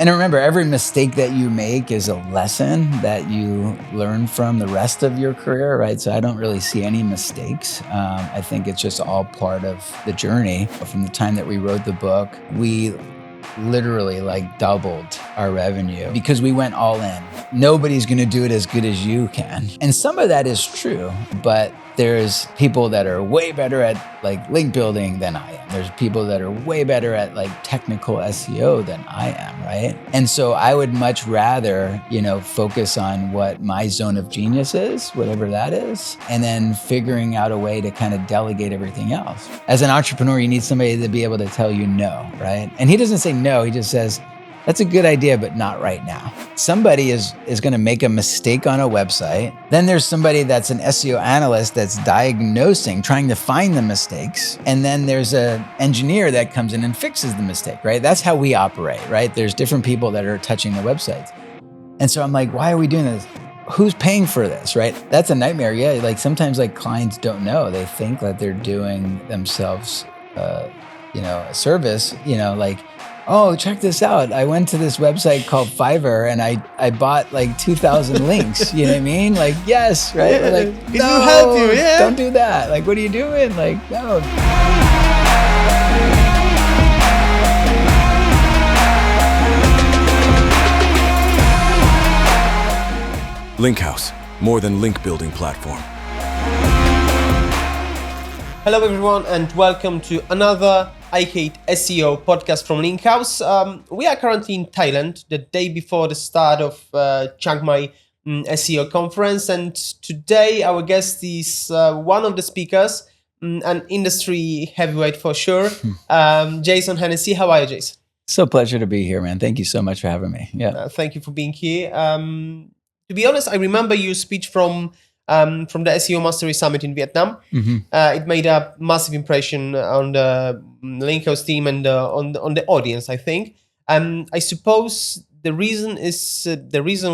And remember, every mistake that you make is a lesson that you learn from the rest of your career, right? So I don't really see any mistakes. I think it's just all part of the journey. From the time that we wrote the book, we literally doubled our revenue because we went all in. Nobody's going to do it as good as you can. And some of that is true, but there's people that are way better at link building than I am. There's people that are way better at technical SEO than I am, right? And so I would much rather, focus on what my zone of genius is, whatever that is, and then figuring out a way to kind of delegate everything else. As an entrepreneur, you need somebody to be able to tell you no, right? And he doesn't say no, he just says, that's a good idea, but not right now. Somebody is going to make a mistake on a website. Then there's somebody that's an SEO analyst that's diagnosing, trying to find the mistakes. And then there's an engineer that comes in and fixes the mistake, right? That's how we operate, right? There's different people that are touching the websites. And so I'm like, why are we doing this? Who's paying for this, right? That's a nightmare. Yeah, sometimes clients don't know. They think that they're doing themselves, a service, oh, check this out. I went to this website called Fiverr and I bought 2,000 links. You know what I mean? Yes, right? Yeah. We're It no, will help you, yeah. Don't do that. What are you doing? No. Linkhouse, more than link building platform. Hello everyone and welcome to another I Hate SEO podcast from Linkhouse. We are currently in Thailand, the day before the start of Chiang Mai SEO conference, and today our guest is one of the speakers, an industry heavyweight for sure, Jason Hennessey. How are you, Jason? So pleasure to be here, man. Thank you so much for having me. Yeah. Thank you for being here. To be honest, I remember your speech from the SEO Mastery Summit in Vietnam. Mm-hmm. It made a massive impression on the Linkhouse team and on the audience, I think. I suppose the reason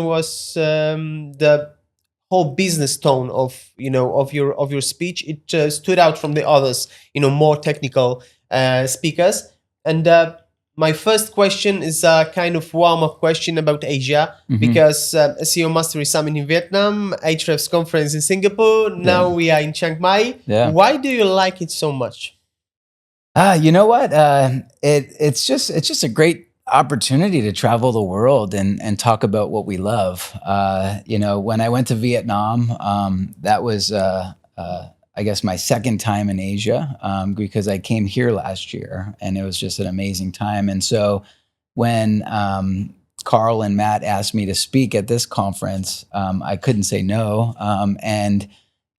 was the whole business tone of your speech. It stood out from the others, more technical speakers. And my first question is a kind of warm-up question about Asia, because SEO Mastery Summit in Vietnam, Ahrefs conference in Singapore, now we are in Chiang Mai. Yeah. Why do you like it so much? You know what? It's just a great opportunity to travel the world and talk about what we love. When I went to Vietnam, that was I guess my second time in Asia, because I came here last year and it was just an amazing time. And so when Carl and Matt asked me to speak at this conference, I couldn't say no. And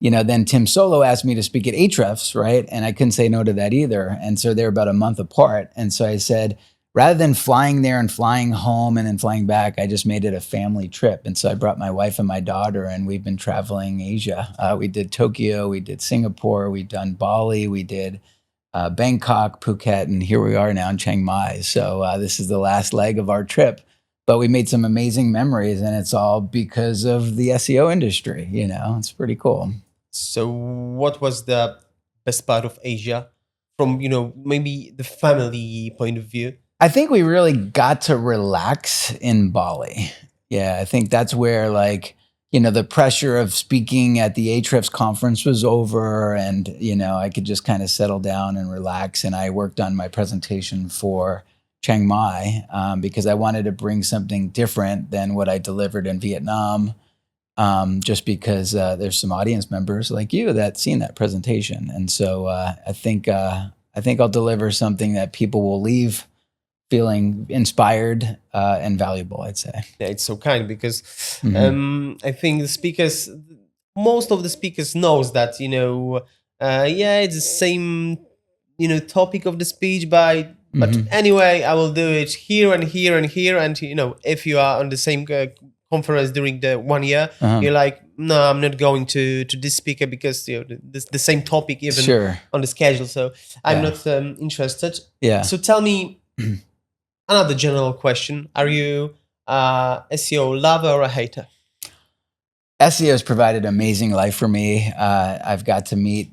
then Tim Solo asked me to speak at Ahrefs, right? And I couldn't say no to that either. And so they're about a month apart. And so I said, rather than flying there and flying home and then flying back, I just made it a family trip. And so I brought my wife and my daughter, and we've been traveling Asia. We did Tokyo, we did Singapore, we've done Bali, we did Bangkok, Phuket, and here we are now in Chiang Mai. So this is the last leg of our trip. But we made some amazing memories, and it's all because of the SEO industry. It's pretty cool. So what was the best part of Asia from, maybe the family point of view? I think we really got to relax in Bali. Yeah, I think that's where the pressure of speaking at the Ahrefs conference was over, and, I could just kind of settle down and relax. And I worked on my presentation for Chiang Mai because I wanted to bring something different than what I delivered in Vietnam, just because there's some audience members like you that seen that presentation. And so I think I'll deliver something that people will leave feeling inspired and valuable, I'd say. Yeah, it's so kind because I think most of the speakers knows that, it's the same, topic of the speech, but anyway, I will do it here and here and here. And, if you are on the same conference during the 1 year, you're like, no, I'm not going to this speaker because the same topic even on the schedule. So I'm not interested. Yeah. So tell me, another general question. Are you a SEO lover or a hater? SEO has provided an amazing life for me. I've got to meet,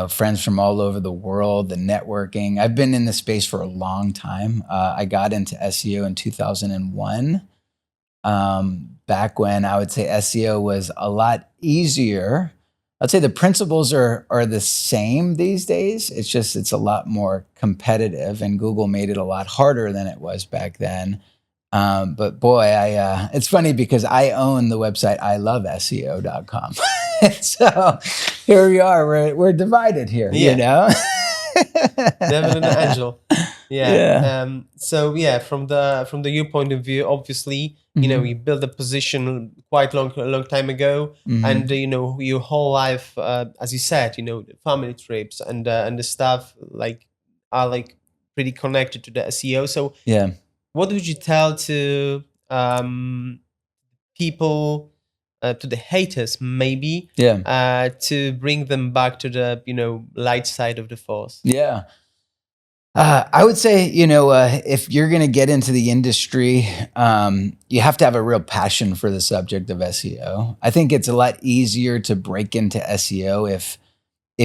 friends from all over the world, the networking. I've been in the space for a long time. I got into SEO in 2001. Back when I would say SEO was a lot easier. I'd say the principles are the same these days. It's a lot more competitive, and Google made it a lot harder than it was back then. But boy, it's funny because I own the website iloveseo.com. So here we are. We're divided here, Devil and the angel. Yeah. So from the your point of view, obviously, you built a position quite a long time ago, and your whole life, as you said, the family trips and the stuff are pretty connected to the SEO. So Yeah. what would you tell to people, to the haters maybe, Yeah. to bring them back to the light side of the force? Yeah. I would say, if you're going to get into the industry, you have to have a real passion for the subject of SEO. I think it's a lot easier to break into SEO if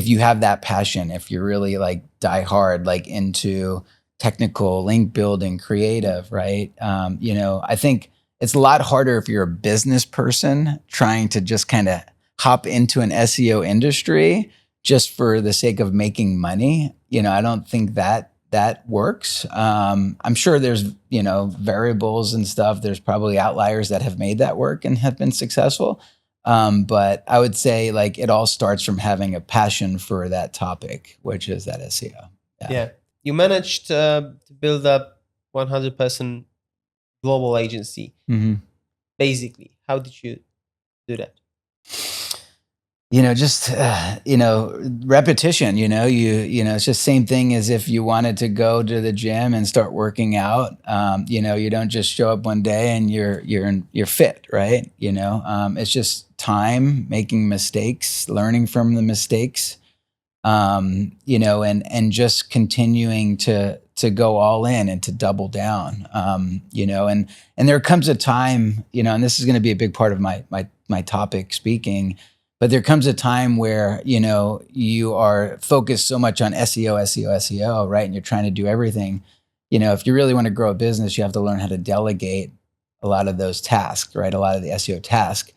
you have that passion, if you're really like die hard, like into technical link building, creative, right? I think it's a lot harder if you're a business person trying to just kind of hop into an SEO industry just for the sake of making money. I don't think that works. I'm sure there's, variables and stuff. There's probably outliers that have made that work and have been successful. But I would say like it all starts from having a passion for that topic, which is that SEO. Yeah. You managed to build up 100% global agency. Mm-hmm. Basically, how did you do that? Just repetition. It's just same thing as if you wanted to go to the gym and start working out. You don't just show up one day and you're fit, right? It's just time, making mistakes, learning from the mistakes, and just continuing to go all in and to double down. And there comes a time, and this is going to be a big part of my topic speaking. But there comes a time where, you are focused so much on SEO, right? And you're trying to do everything. If you really want to grow a business, you have to learn how to delegate a lot of those tasks, right? A lot of the SEO tasks.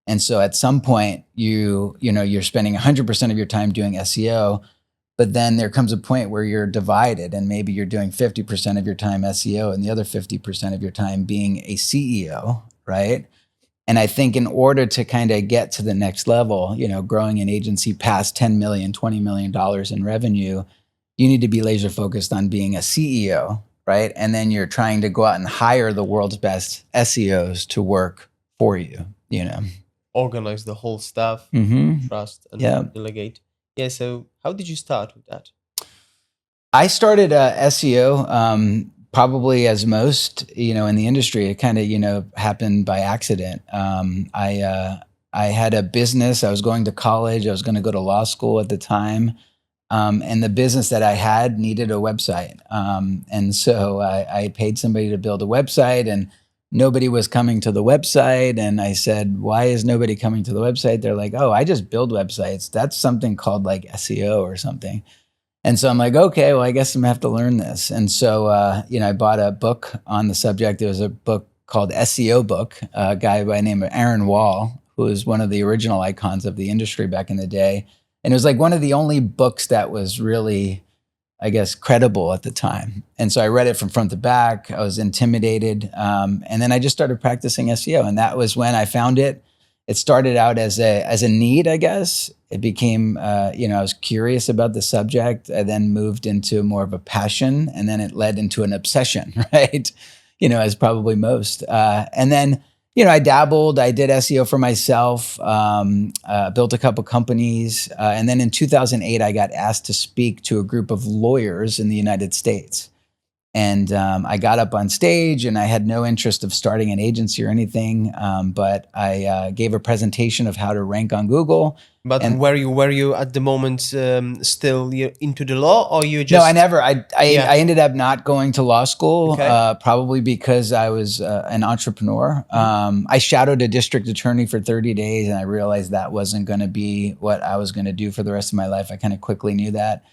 And so at some point, you're spending 100% of your time doing SEO, but then there comes a point where you're divided and maybe you're doing 50% of your time SEO and the other 50% of your time being a CEO, right? And I think in order to kind of get to the next level, growing an agency past $10 million, $20 million in revenue, you need to be laser focused on being a CEO, right? And then you're trying to go out and hire the world's best SEOs to work for you, Organize the whole stuff, trust, and delegate. Yeah, so how did you start with that? I started SEO probably as most, in the industry. It kind of, happened by accident. I had a business. I was going to college. I was going to go to law school at the time. And the business that I had needed a website. And so I paid somebody to build a website, and nobody was coming to the website. And I said, why is nobody coming to the website? They're like, oh, I just build websites. That's something called like SEO or something. And so I'm like, okay, well, I guess I'm gonna have to learn this. And so, I bought a book on the subject. There was a book called SEO Book, a guy by the name of Aaron Wall, who was one of the original icons of the industry back in the day. And it was like one of the only books that was really, I guess, credible at the time. And so I read it from front to back. I was intimidated. And then I just started practicing SEO. And that was when I found it. It started out as a need, I guess. It became, I was curious about the subject. I then moved into more of a passion, and then it led into an obsession, right? As probably most. And then, I dabbled. I did SEO for myself, built a couple companies. And then in 2008, I got asked to speak to a group of lawyers in the United States. And I got up on stage, and I had no interest of starting an agency or anything, but I gave a presentation of how to rank on Google. But And were you at the moment still into the law, or you just? no, I never. Yeah. I ended up not going to law school, Okay. probably because I was an entrepreneur. I shadowed a district attorney for 30 days, and I realized that wasn't going to be what I was going to do for the rest of my life. I kind of quickly knew that.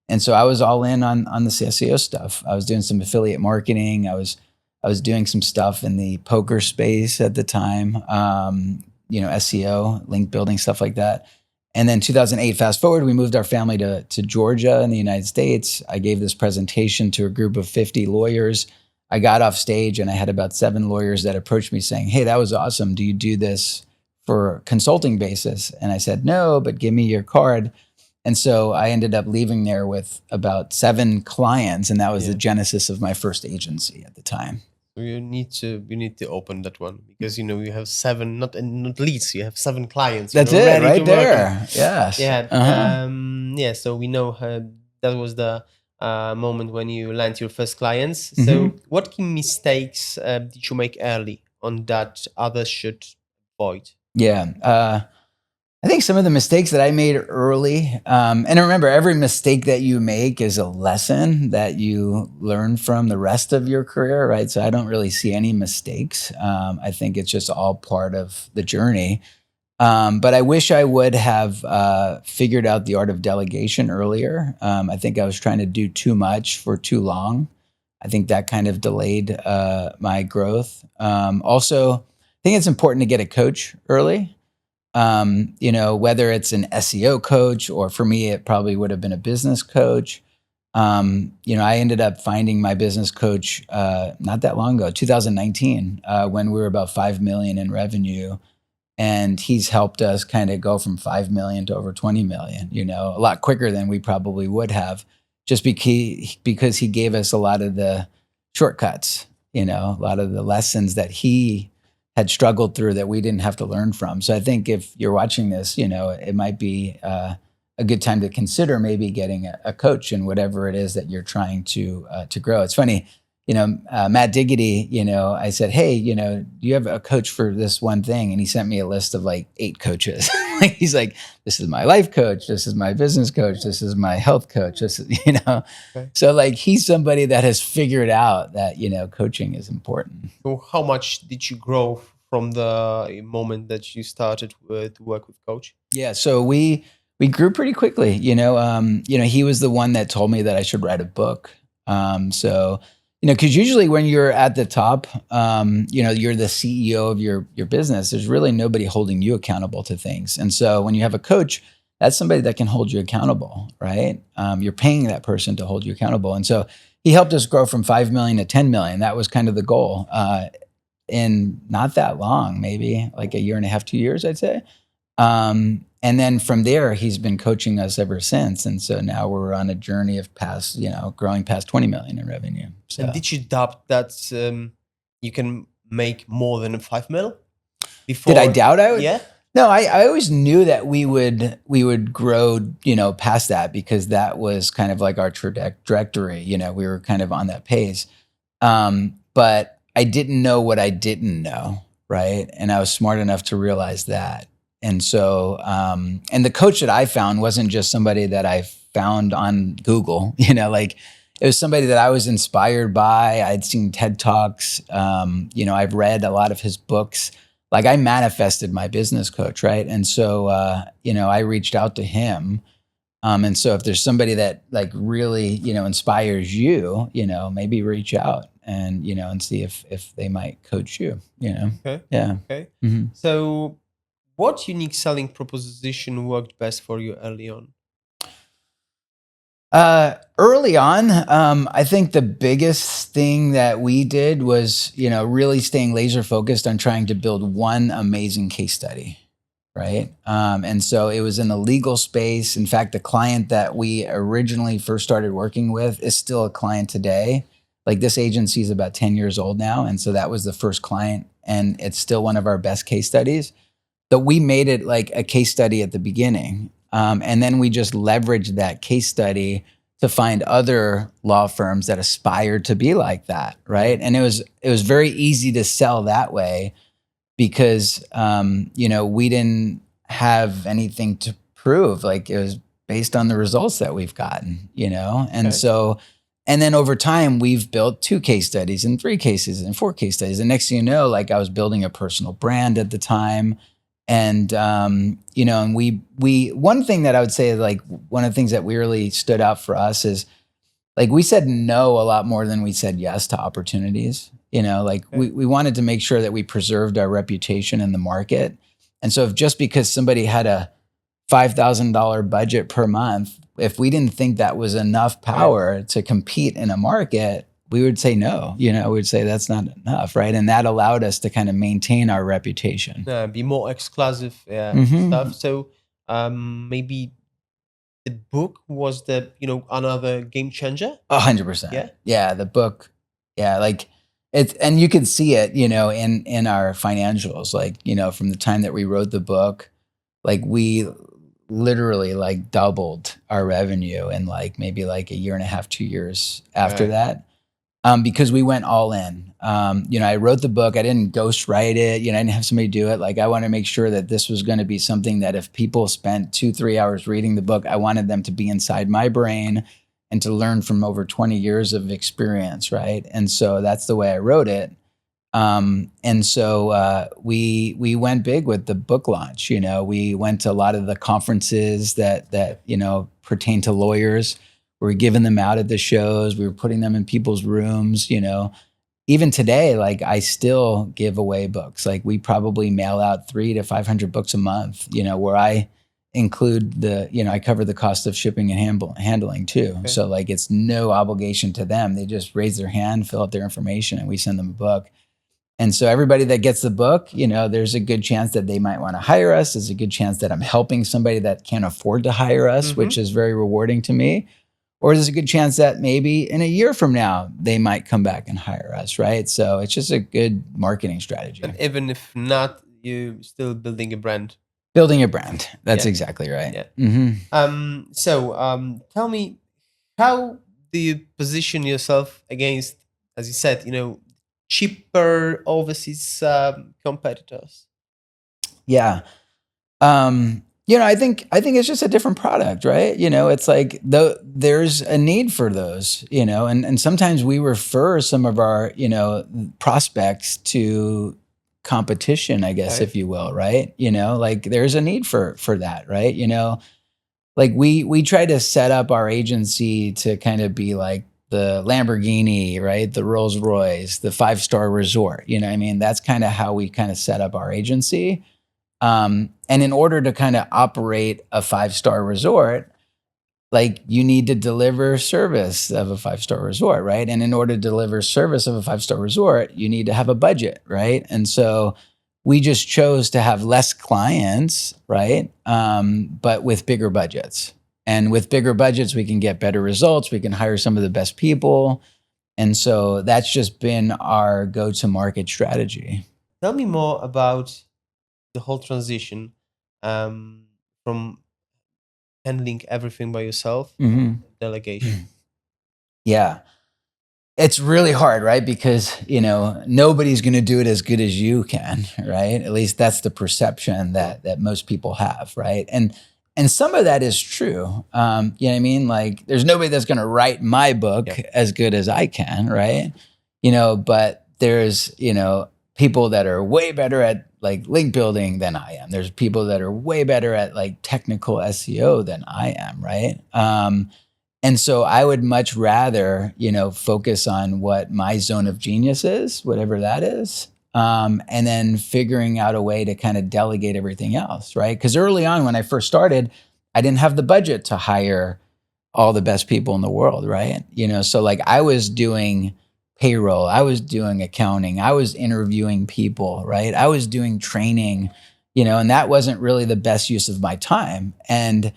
And so I was all in on the SEO stuff. I was doing some affiliate marketing. I was doing some stuff in the poker space at the time, SEO, link building, stuff like that. And then 2008, fast forward, we moved our family to Georgia in the United States. I gave this presentation to a group of 50 lawyers. I got off stage, and I had about 7 lawyers that approached me saying, "Hey, that was awesome. Do you do this for a consulting basis?" And I said, "No, but give me your card." And so I ended up leaving there with about 7 clients, and that was the genesis of my first agency at the time. So you need to open that one, because you have 7 not leads, you have 7 clients. That's it, ready right to work on. there. Yes. Yeah. So we know that was the moment when you land your first clients. So what key mistakes did you make early on that others should avoid? Yeah. I think some of the mistakes that I made early, and remember, every mistake that you make is a lesson that you learn from the rest of your career, right? So I don't really see any mistakes. I think it's just all part of the journey. But I wish I would have figured out the art of delegation earlier. I think I was trying to do too much for too long. I think that kind of delayed my growth. Also, I think it's important to get a coach early. Whether it's an SEO coach, or for me, it probably would have been a business coach. I ended up finding my business coach not that long ago, 2019, when we were about 5 million in revenue. And he's helped us kind of go from 5 million to over 20 million, a lot quicker than we probably would have, just because he gave us a lot of the shortcuts, a lot of the lessons that he had struggled through that we didn't have to learn from. So I think if you're watching this, it might be a good time to consider maybe getting a coach in whatever it is that you're trying to grow. It's funny, Matt Diggity, I said, "Hey, do you have a coach for this one thing?" And he sent me a list of like 8 coaches. He's like, "This is my life coach. This is my business coach. This is my health coach." This is, Okay. So like he's somebody that has figured out that, coaching is important. So how much did you grow from the moment that you started to work with coach? Yeah. So we grew pretty quickly, he was the one that told me that I should write a book. Because usually when you're at the top, you're the CEO of your business. There's really nobody holding you accountable to things. And so when you have a coach, that's somebody that can hold you accountable, right? You're paying that person to hold you accountable. And so he helped us grow from 5 million to 10 million. That was kind of the goal in not that long, maybe like a year and a half, 2 years, I'd say. And then from there, he's been coaching us ever since. And so now we're on a journey of growing past 20 million in revenue. So. And did you doubt that you can make more than 5 mil before? Did I doubt I would? Yeah. No, I always knew that we would grow, past that, because that was kind of like our trajectory. We were kind of on that pace. But I didn't know what I didn't know, right? And I was smart enough to realize that. And so, and the coach that I found wasn't just somebody that I found on Google, it was somebody that I was inspired by. I'd seen TED Talks. I've read a lot of his books. Like I manifested my business coach, right? And so, I reached out to him. And so if there's somebody that like really, inspires you, maybe reach out and, and see if they might coach you, Okay. Yeah. Okay. Mm-hmm. So what unique selling proposition worked best for you early on? Early on, I think the biggest thing that we did was, really staying laser focused on trying to build one amazing case study, right? And so it was in the legal space. In fact, the client that we originally first started working with is still a client today. Like this agency is about 10 years old now. And so that was the first client, and it's still one of our best case studies. But we made it like a case study at the beginning. And then we just leveraged that case study to find other law firms that aspired to be like that, right? And it was very easy to sell that way because we didn't have anything to prove. Like it was based on the results that we've gotten, and Okay. so. And then over time, we've built 2 case studies and 3 cases and 4 case studies. And next thing you know, like I was building a personal brand at the time. And, and we one thing that I would say, like one of the things that really stood out for us is like we said no a lot more than we said yes to opportunities. Like Okay. we wanted to make sure that we preserved our reputation in the market. And so if just because somebody had a $5,000 budget per month, if we didn't think that was enough power to compete in a market, we would say no. We would say that's not enough, right? And that allowed us to kind of maintain our reputation. Be more exclusive stuff. So maybe the book was the another game changer. 100%. Yeah, the book. Yeah, like it's, and you can see it, in our financials. Like from the time that we wrote the book, like we literally like doubled our revenue in like maybe like a year and a half, 2 years after that. Because we went all in. I wrote the book. I didn't ghostwrite it. I didn't have somebody do it. Like I want to make sure that this was going to be something that if people spent 2-3 hours reading the book, I wanted them to be inside my brain and to learn from over 20 years of experience, right? And so that's the way I wrote it. And so we went big with the book launch. We went to a lot of the conferences that pertain to lawyers. We were giving them out at the shows. We were putting them in people's rooms. Even today, like I still give away books. Like we probably mail out 300 to 500 books a month. Where I include I cover the cost of shipping and handling too. Okay. So like it's no obligation to them. They just raise their hand, fill out their information, and we send them a book. And so everybody that gets the book, there's a good chance that they might want to hire us. There's a good chance that I'm helping somebody that can't afford to hire us, which is very rewarding to me. Or there's a good chance that maybe in a year from now, they might come back and hire us, right? So it's just a good marketing strategy. And even if not, you still building a brand. Building a brand. That's exactly right. Yeah. Mm-hmm. So tell me, how do you position yourself against, as you said, cheaper overseas competitors? Yeah. I think it's just a different product, right? It's like there's a need for those, and sometimes we refer some of our, prospects to competition, I guess, if you will, right? Like there's a need for that, right? Like we try to set up our agency to kind of be like the Lamborghini, right? The Rolls Royce, the 5-star resort, that's kind of how we kind of set up our agency. And in order to kind of operate a 5-star resort, like you need to deliver service of a 5-star resort, right? And in order to deliver service of a 5-star resort, you need to have a budget, right? And so we just chose to have less clients, right? But with bigger budgets. And with bigger budgets, we can get better results. We can hire some of the best people. And so that's just been our go-to-market strategy. Tell me more about the whole transition from handling everything by yourself, delegation. Yeah. It's really hard, right? Because, nobody's going to do it as good as you can, right? At least that's the perception that most people have, right? And some of that is true. You know what I mean? Like there's nobody that's going to write my book as good as I can, right? But there's, people that are way better at like link building than I am. There's people that are way better at like technical SEO than I am, right? And so I would much rather, focus on what my zone of genius is, whatever that is, and then figuring out a way to kind of delegate everything else, right? Because early on when I first started, I didn't have the budget to hire all the best people in the world, right? So like I was doing payroll, I was doing accounting, I was interviewing people, right? I was doing training, and that wasn't really the best use of my time. And,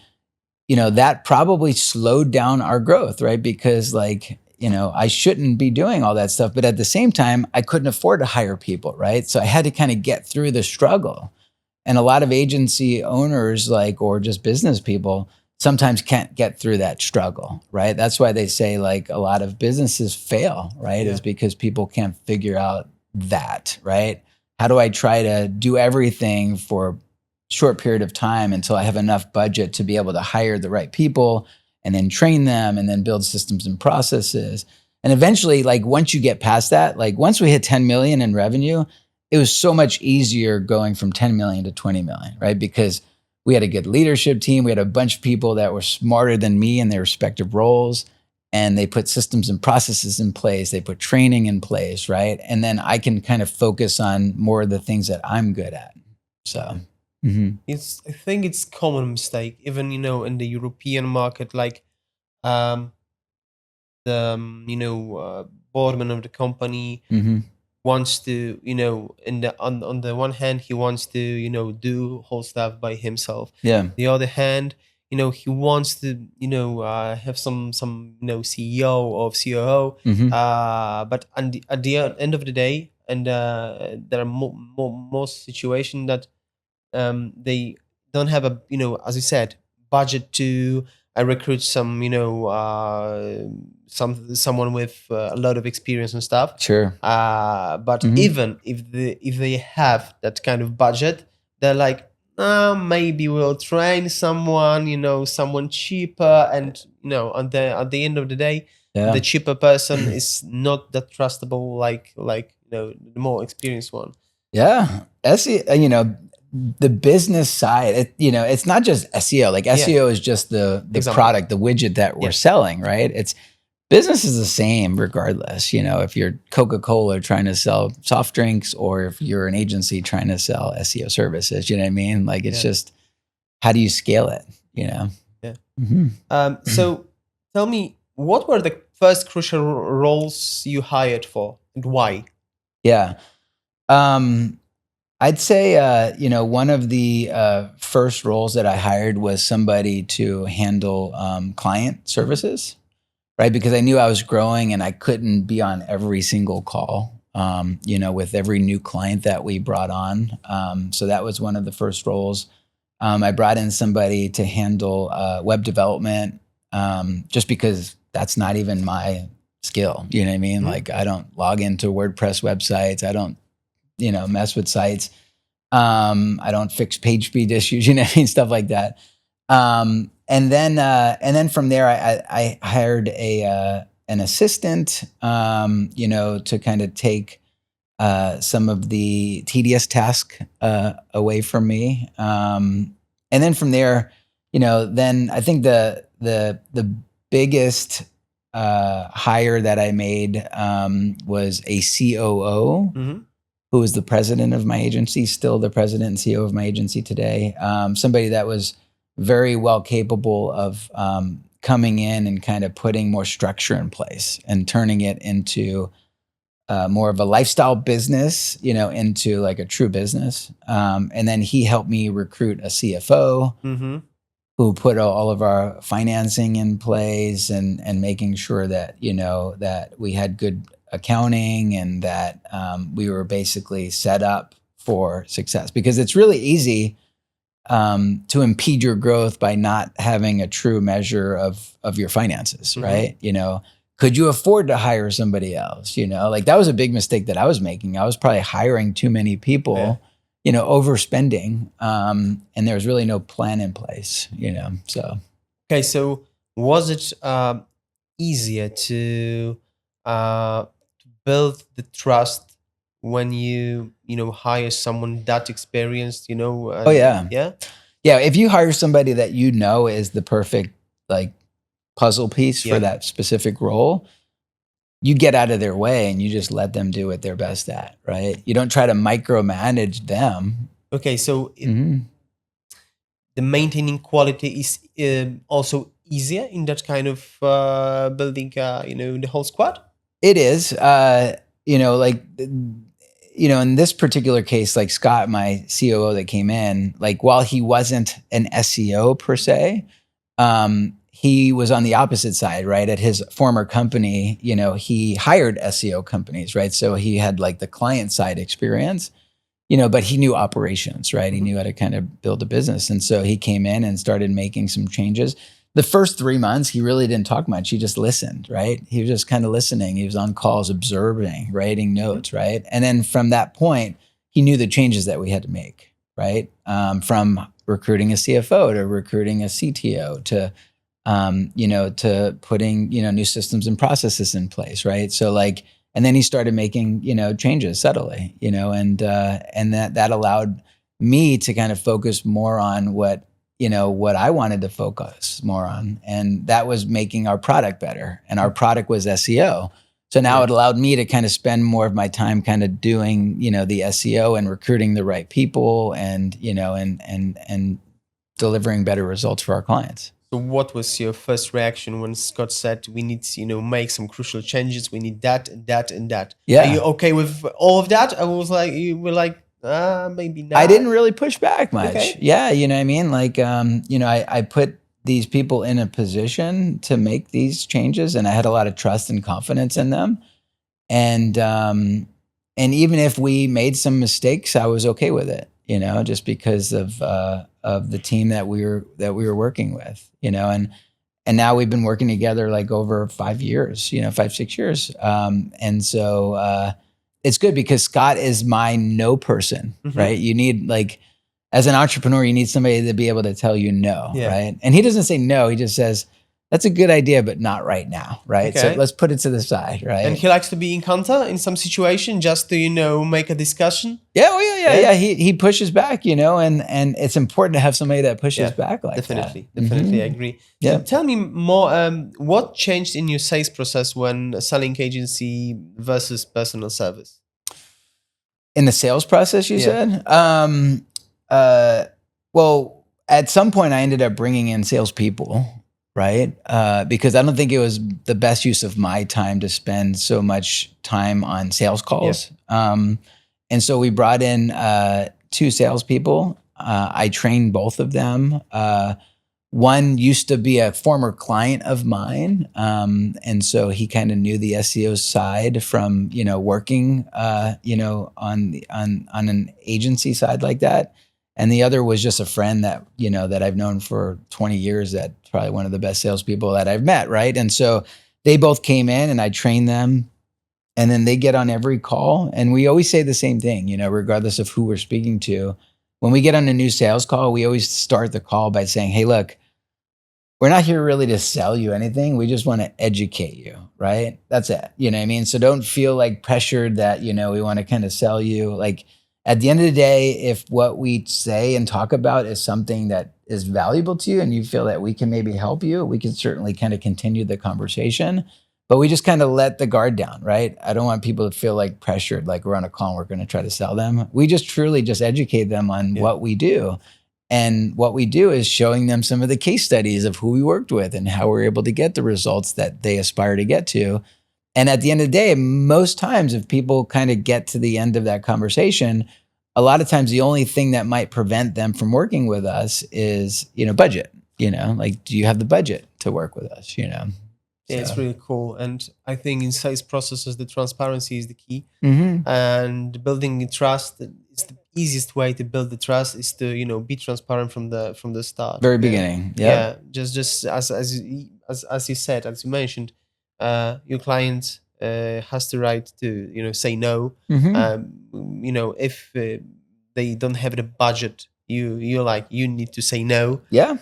that probably slowed down our growth, right? Because like, I shouldn't be doing all that stuff, but at the same time, I couldn't afford to hire people, right? So I had to kind of get through the struggle. And a lot of agency owners, like, or just business people, sometimes can't get through that struggle, right? That's why they say like a lot of businesses fail, right? Is because people can't figure out that, right? How do I try to do everything for a short period of time until I have enough budget to be able to hire the right people and then train them and then build systems and processes? And eventually, like once you get past that, like once we hit 10 million in revenue, it was so much easier going from 10 million to 20 million, right? Because we had a good leadership team. We had a bunch of people that were smarter than me in their respective roles, and they put systems and processes in place. They put training in place, right? And then I can kind of focus on more of the things that I'm good at. So, I think it's common mistake, even in the European market, like the boardman of the company wants to, on the one hand, he wants to, do whole stuff by himself. Yeah. The other hand, he wants to, have some, CEO or COO. But at the end of the day, and there are most situations that they don't have a, as you said, budget to recruit some, someone with a lot of experience and stuff. Sure. But even if they have that kind of budget, they're like, maybe we'll train someone, someone cheaper, and at the end of the day, the cheaper person is not that trustable like the more experienced one. Yeah. SEO, the business side, it's not just SEO. Like SEO is just the product, the widget that we're selling, right? It's business is the same regardless. If you're Coca-Cola trying to sell soft drinks, or if you're an agency trying to sell SEO services, you know what I mean? Like it's just, how do you scale it? Yeah. So tell me, what were the first crucial roles you hired for, and why? Yeah. I'd say, one of the first roles that I hired was somebody to handle client services, right? Because I knew I was growing and I couldn't be on every single call, with every new client that we brought on. So that was one of the first roles. I brought in somebody to handle web development, just because that's not even my skill. You know what I mean? Like I don't log into WordPress websites. I don't mess with sites. I don't fix page speed issues, stuff like that. And then from there, I hired an assistant, to kind of take some of the tedious task away from me. And then from there, then I think the biggest hire that I made was a COO. Who was the president of my agency, still the president and CEO of my agency today. Somebody that was very well capable of coming in and kind of putting more structure in place and turning it into more of a lifestyle business, into like a true business. And then he helped me recruit a CFO who put all of our financing in place and making sure that, that we had good accounting and that we were basically set up for success, because it's really easy to impede your growth by not having a true measure of your finances, right? Could you afford to hire somebody else? Like that was a big mistake that I was making. I was probably hiring too many people, overspending, and there was really no plan in place, so. Okay, so was it easier to build the trust when you hire someone that experienced, Oh yeah. If you hire somebody that is the perfect like puzzle piece for that specific role, you get out of their way and you just let them do what they're best at, right? You don't try to micromanage them. Okay, so the maintaining quality is also easier in that kind of building, the whole squad? It is, in this particular case, like Scott, my COO that came in, like while he wasn't an SEO per se, he was on the opposite side, right? At his former company, he hired SEO companies, right? So he had like the client side experience. but he knew operations, right? He knew how to kind of build a business. And so he came in and started making some changes. The first 3 months, he really didn't talk much. He just listened, right? He was just kind of listening. He was on calls, observing, writing notes, right? And then from that point, he knew the changes that we had to make, right? From recruiting a CFO to recruiting a CTO to, to putting, new systems and processes in place, right? So like, and then he started making, changes subtly, and that allowed me to kind of focus more on what I wanted to focus more on. And that was making our product better. And our product was SEO. So now it allowed me to kind of spend more of my time kind of doing, the SEO and recruiting the right people and, and delivering better results for our clients. So what was your first reaction when Scott said we need to, make some crucial changes? We need that and that and that. Yeah. Are you okay with all of that? I was like, you were like, maybe not. I didn't really push back much. Okay. Yeah. You know what I mean? Like, I put these people in a position to make these changes and I had a lot of trust and confidence in them. And even if we made some mistakes, I was okay with it, just because of the team that we were working with, and now we've been working together like over 5 years, 5-6 years. And so it's good because Scott is my no person, right? You need as an entrepreneur, you need somebody to be able to tell you no, right? And he doesn't say no, he just says, that's a good idea, but not right now, right? So let's put it to the side, right? And he likes to be in counter in some situation just to, make a discussion. Yeah. He pushes back, and it's important to have somebody that pushes back like definitely, that. Definitely, I agree. Yeah. So tell me more, what changed in your sales process when selling agency versus personal service? In the sales process, you said? Well, at some point I ended up bringing in salespeople, right? Because I don't think it was the best use of my time to spend so much time on sales calls. And so we brought in 2 salespeople. I trained both of them. One used to be a former client of mine. And so he kind of knew the SEO side from, working, on an agency side like that. And the other was just a friend that, that I've known for 20 years, that's probably one of the best salespeople that I've met, right? And so they both came in and I trained them and then they get on every call. And we always say the same thing, regardless of who we're speaking to. When we get on a new sales call, we always start the call by saying, hey, look, we're not here really to sell you anything. We just want to educate you, right? That's it. You know what I mean? So don't feel like pressured that, we want to kind of sell you. Like at the end of the day, if what we say and talk about is something that is valuable to you and you feel that we can maybe help you, we can certainly kind of continue the conversation. But we just kind of let the guard down, right? I don't want people to feel like pressured, like we're on a call and we're going to try to sell them. We just truly just educate them on what we do. And what we do is showing them some of the case studies of who we worked with and how we're able to get the results that they aspire to get to. And at the end of the day, most times if people kind of get to the end of that conversation, a lot of times the only thing that might prevent them from working with us is, budget, like, do you have the budget to work with us, Yeah, it's really cool. And I think in sales processes, the transparency is the key. Mm-hmm. And building trust is the easiest way to build the trust is to, be transparent from the start. Very beginning. Yeah. Just as you said, as you mentioned, your client has the right to, say no. Mm-hmm. If they don't have the budget, you need to say no. Yeah.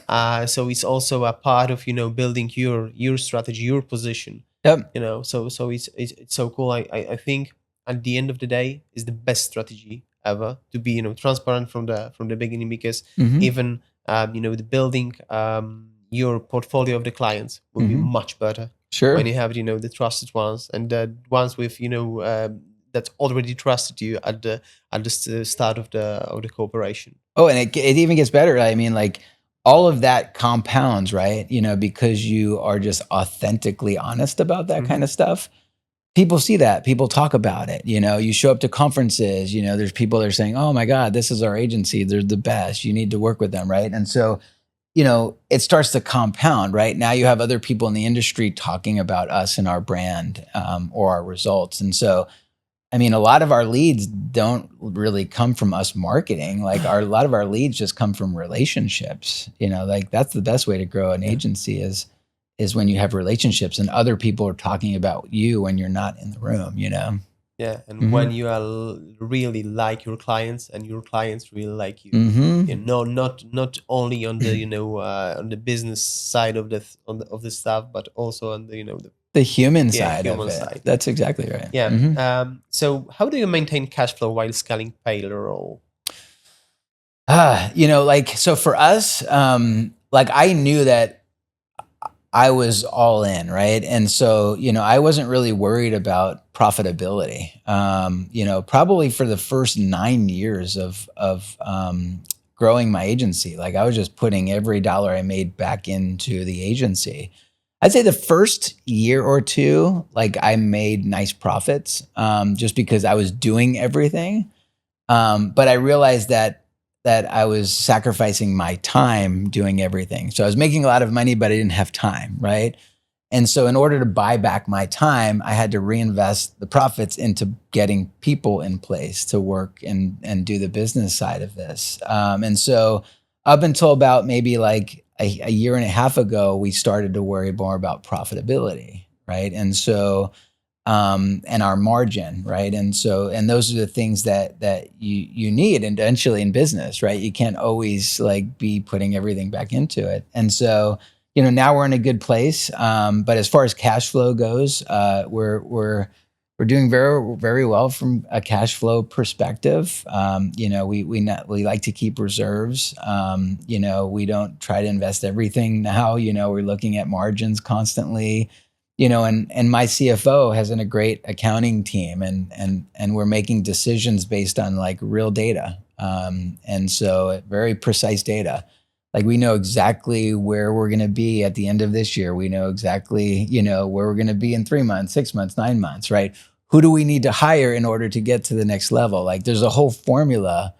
So it's also a part of building your strategy, your position. Yep. So it's so cool. I think at the end of the day is the best strategy ever to be transparent from the beginning, because even the building your portfolio of the clients will be much better. Sure. When you have the trusted ones and the ones with that already trusted you at the start of the cooperation. Oh, and it even gets better. I mean, like all of that compounds, right? Because you are just authentically honest about that kind of stuff. People see that. People talk about it. You show up to conferences. There's people that are saying, "Oh my God, this is our agency. They're the best. You need to work with them," right? And so, it starts to compound, right? Now you have other people in the industry talking about us and our brand or our results, and so. I mean, a lot of our leads don't really come from us marketing. Like a lot of our leads just come from relationships. Like that's the best way to grow an agency is when you have relationships and other people are talking about you when you're not in the room. Yeah, and when you are really like your clients, and your clients really like you. Not only on the on the business side of the stuff, but also on the human side of human it. side. That's exactly right. Yeah. So how do you maintain cash flow while scaling payroll? So for us, like I knew that I was all in, right? And so, I wasn't really worried about profitability. Probably for the first 9 years of growing my agency, like I was just putting every dollar I made back into the agency. I'd say the first year or two, like I made nice profits, just because I was doing everything. But I realized that I was sacrificing my time doing everything. So I was making a lot of money, but I didn't have time, right? And so in order to buy back my time, I had to reinvest the profits into getting people in place to work and do the business side of this. And so up until about maybe like a year and a half ago, we started to worry more about profitability, right? And so and our margin, right? And those are the things that you need eventually in business, right? You can't always like be putting everything back into it. And so, now we're in a good place. But as far as cash flow goes, we're doing very, very well from a cash flow perspective. We like to keep reserves. We don't try to invest everything now. We're looking at margins constantly. And my CFO has a great accounting team, and we're making decisions based on like real data. And so very precise data. Like we know exactly where we're going to be at the end of this year. We know exactly, where we're going to be in 3 months, 6 months, 9 months, right? Who do we need to hire in order to get to the next level? Like there's a whole formula,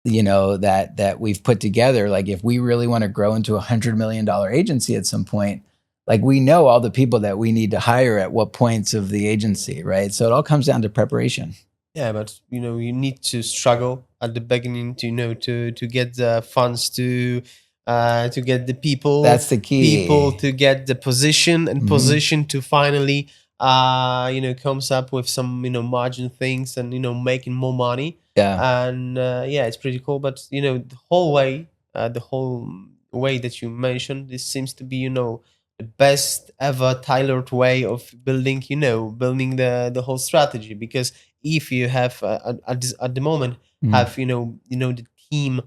that we've put together. Like if we really want to grow into $100 million agency at some point, like we know all the people that we need to hire at what points of the agency, right? So it all comes down to preparation. Yeah, but you need to struggle at the beginning to get the funds to get the people. That's the key. People to get the position, and position to finally comes up with some margin things, and making more money. Yeah. And it's pretty cool. But the whole way that you mentioned, this seems to be the best ever tailored way of building the whole strategy. Because if you have at the moment have the team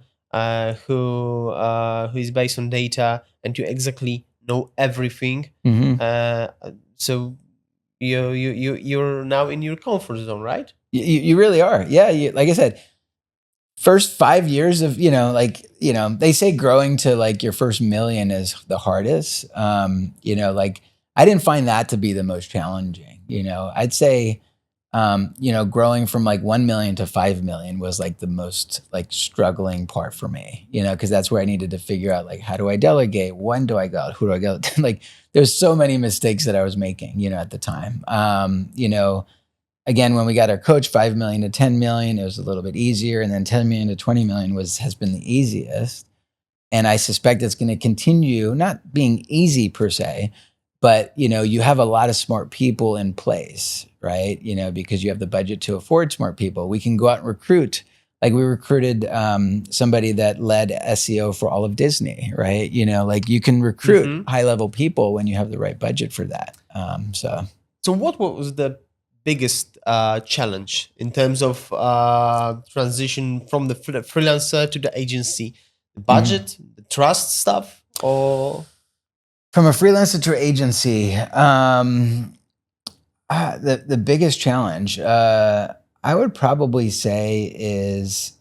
who is based on data, and you exactly know everything, so you're now in your comfort zone, right? You really are. Yeah. Like I said, first 5 years of, they say growing to like your first million is the hardest. Like I didn't find that to be the most challenging. I'd say, growing from like 1 million to 5 million was like the most like struggling part for me, because that's where I needed to figure out like, how do I delegate? When do I go out? Who do I go? Like there's so many mistakes that I was making, at the time. Again, when we got our coach 5 million to 10 million, it was a little bit easier. And then 10 million to 20 million has been the easiest. And I suspect it's going to continue not being easy per se, but, you have a lot of smart people in place, right? Because you have the budget to afford smart people. We can go out and recruit. Like we recruited somebody that led SEO for all of Disney, right? Like you can recruit high level people when you have the right budget for that. So what was the biggest challenge in terms of transition from the freelancer to the agency? The budget, the trust stuff, or from a freelancer to agency? The biggest challenge, I would probably say, is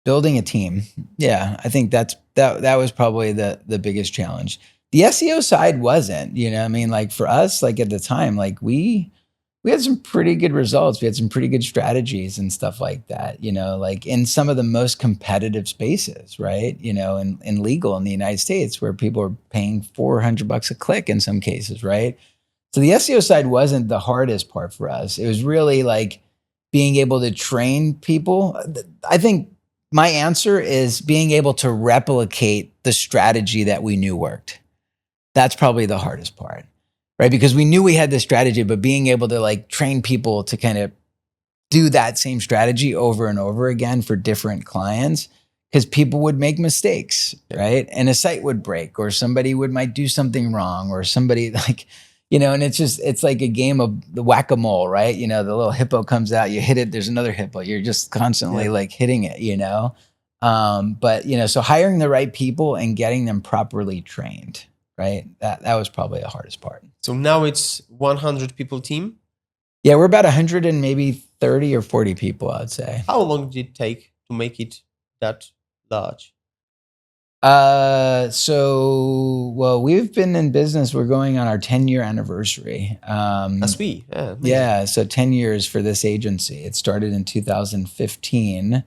building a team. Yeah, I think that was probably the biggest challenge. The SEO side wasn't, I mean, like for us, like at the time, like we had some pretty good results. We had some pretty good strategies and stuff like that, like in some of the most competitive spaces, right? In legal in the United States, where people are paying $400 a click in some cases, right? So the SEO side wasn't the hardest part for us. It was really like being able to train people. I think my answer is being able to replicate the strategy that we knew worked. That's probably the hardest part, right? Because we knew we had this strategy, but being able to like train people to kind of do that same strategy over and over again for different clients, because people would make mistakes, right? And a site would break, or somebody might do something wrong, or somebody like, and it's like a game of the whack-a-mole, right? The little hippo comes out, you hit it, there's another hippo. You're just constantly like hitting it, but so hiring the right people and getting them properly trained, right? That was probably the hardest part. So now it's 100 people team? Yeah, we're about 100 and maybe 30 or 40 people, I'd say. How long did it take to make it that large? Well, we've been in business. We're going on our 10-year anniversary. Yeah, so 10 years for this agency. It started in 2015.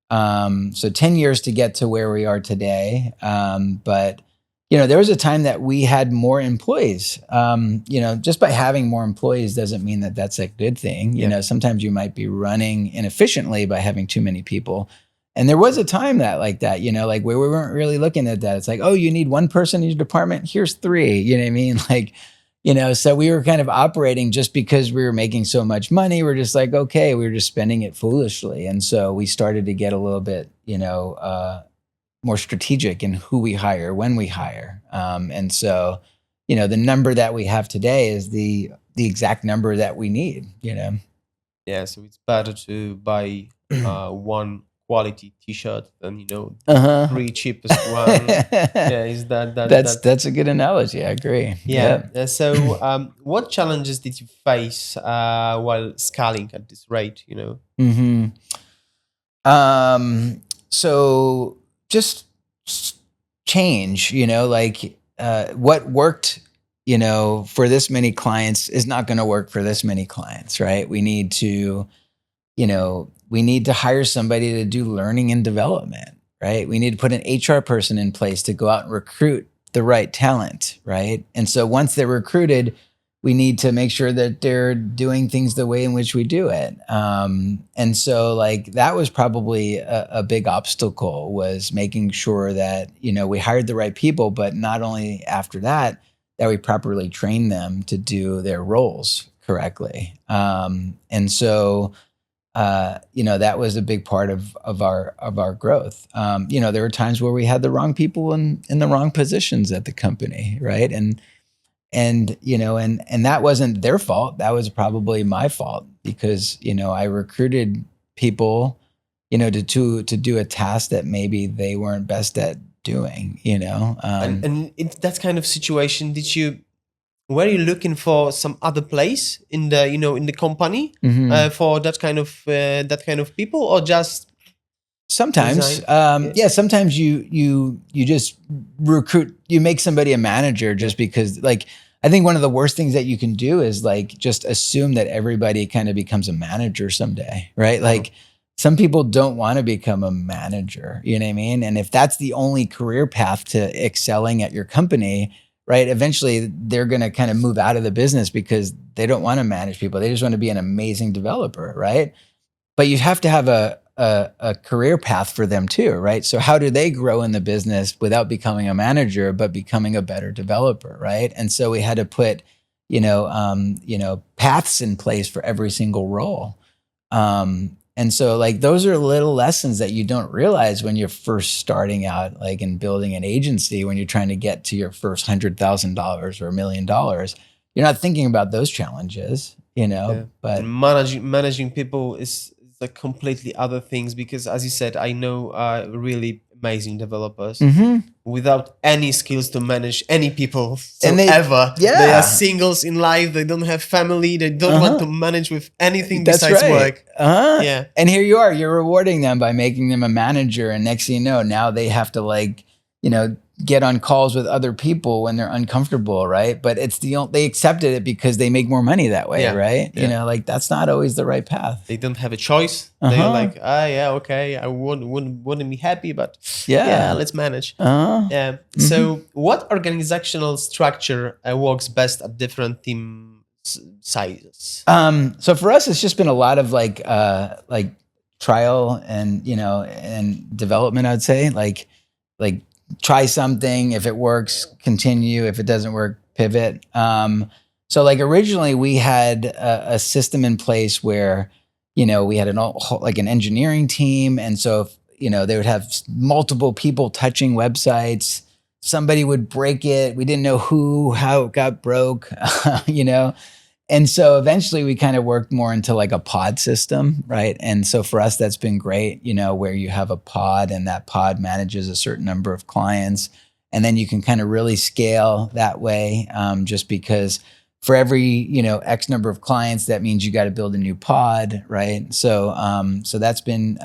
So 10 years to get to where we are today. But there was a time that we had more employees. Just by having more employees doesn't mean that that's a good thing. Sometimes you might be running inefficiently by having too many people. And there was a time like where we weren't really looking at that. It's like, oh, you need one person in your department? Here's 3. You know what I mean? So we were kind of operating just because we were making so much money. We're just like, okay, we were just spending it foolishly. And so we started to get a little bit, more strategic in who we hire, when we hire. And so, the number that we have today is the exact number that we need, Yeah, so it's better to buy one quality t-shirt than, 3 cheapest one. Yeah, is that's a good analogy. I agree. Yeah. So what challenges did you face while scaling at this rate, So just change, what worked, for this many clients is not going to work for this many clients, right? We need to hire somebody to do learning and development, right? We need to put an HR person in place to go out and recruit the right talent, right? And so once they're recruited, we need to make sure that they're doing things the way in which we do it. And so that was probably a big obstacle, was making sure that, we hired the right people, but not only after that we properly trained them to do their roles correctly. And so, that was a big part of our growth. There were times where we had the wrong people in the wrong positions at the company, right? And that wasn't their fault. That was probably my fault, because, I recruited people, to do a task that maybe they weren't best at doing, and in that kind of situation, were you looking for some other place in the, in the company for that kind of people, or just sometimes, sometimes you just recruit, you make somebody a manager just because, I think one of the worst things that you can do is just assume that everybody kind of becomes a manager someday, right? Some people don't want to become a manager, you know what I mean? And if that's the only career path to excelling at your company, right, eventually they're going to kind of move out of the business because they don't want to manage people. They just want to be an amazing developer, right? But you have to have a career path for them too, right? So how do they grow in the business without becoming a manager, but becoming a better developer, right? And so we had to put, paths in place for every single role. And so those are little lessons that you don't realize when you're first starting out, in building an agency, when you're trying to get to your first $100,000 or $1 million. You're not thinking about those challenges, but and managing people is completely other things, because as you said, I know really amazing developers without any skills to manage any people they are singles in life, they don't have family, they don't want to manage with anything besides work. And here you are, you're rewarding them by making them a manager, and next thing you know, now they have to get on calls with other people when they're uncomfortable, right? But they accepted it because they make more money that way, Yeah, right? yeah. You know, like that's not always the right path. They don't have a choice. They're like, yeah, okay, I wouldn't be happy, but yeah, let's manage. So what organizational structure works best at different team sizes? So for us, it's just been a lot of like trial and, and development, I'd say, like try something. If it works, continue. If it doesn't work, pivot. So like originally we had a system in place where, we had an engineering team. And so, they would have multiple people touching websites. Somebody would break it. We didn't know how it got broke, And so eventually we kind of worked more into like a pod system, right? And so for us, that's been great, where you have a pod and that pod manages a certain number of clients. And then you can kind of really scale that way, just because for every, X number of clients, that means you got to build a new pod, right? So that's been